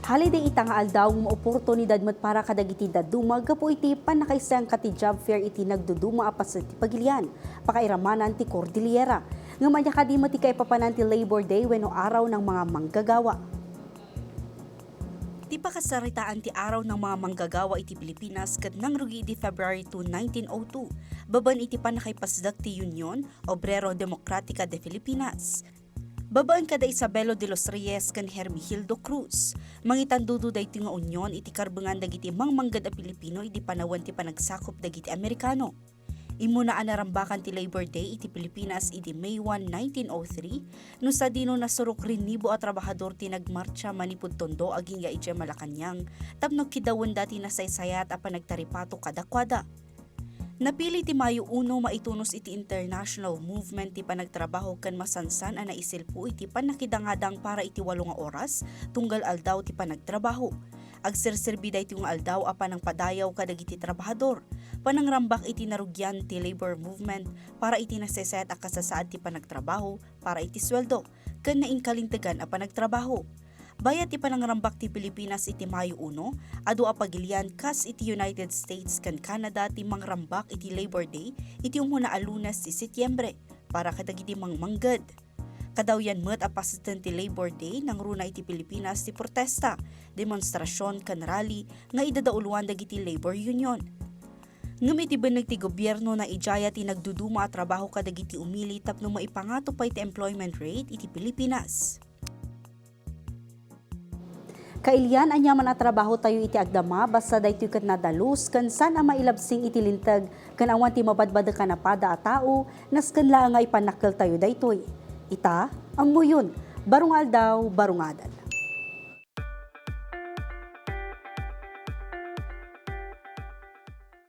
Holiday itangaal daw ng oportunidad mat para kadagiti daduma gapo iti panakaisang kati job fair iti nagduduma apas ti pagilian pakairamanan ti Cordillera. Ngamanya kadima ti kay papanan ti Labor Day wenno araw ng mga manggagawa. Ti pakasaritaan ti araw ng mga manggagawa iti Pilipinas ket nangrugi iti February 2, 1902. Baban iti panakaipasdag ti Union Obrero Democratica de Filipinas. Babaan kada Isabelo de los Reyes kan Hermigildo Cruz. Mangitandudo da iti nga unyon iti karbengan dagiti mangmanggad a Pilipino iti panawan ti panagsakop dagiti Amerikano. Imuna anarambakan ti Labor Day iti Pilipinas iti May 1, 1903 no sa dino nasurok rinibo a trabahador ti nagmarcha manipud Tondo aging ya iti Malacañang tapno kidawen dati na saysayat a panagtaripato kadakwada. Napili ti Mayo 1 maitunos iti international movement ti panagtrabaho kan masansan a naisilpo iti panakidangadang para iti 8 nga oras tunggal aldaw ti panagtrabaho. Agserserbi iti nga aldaw a panangpadayaw kadagiti trabahador. Panangrambak iti narugyan ti labor movement para iti naseset a kasasaad ti panagtrabaho para iti sweldo ken nainkalintegan a panagtrabaho. Bayat ti panangrambak ti Pilipinas iti Mayo 1, adu a pagilian kas iti United States ken Canada ti mangrambak iti Labor Day iti umuna a Lunes ti Setyembre para kadagiti mangmangged. Kadawyan met a pasiten ti Labor Day nang runa iti Pilipinas ti protesta, demonstrasyon ken rally nga idadauluan dagiti labor union. Ngem iti beneg ti gobyerno na ijaya ti nagduduma a trabaho kadagiti umili tapno maipangato pa iti employment rate iti Pilipinas. Kailian anyaman a trabaho tayo iti agdama basta daytoy ket nadalus ken sana mailabsing iti linteg ken awan ti mabadbada kanapada a tao nasken laang nga ipanakkel tayo daytoy. Ita ang muyon barungal daw barungadan.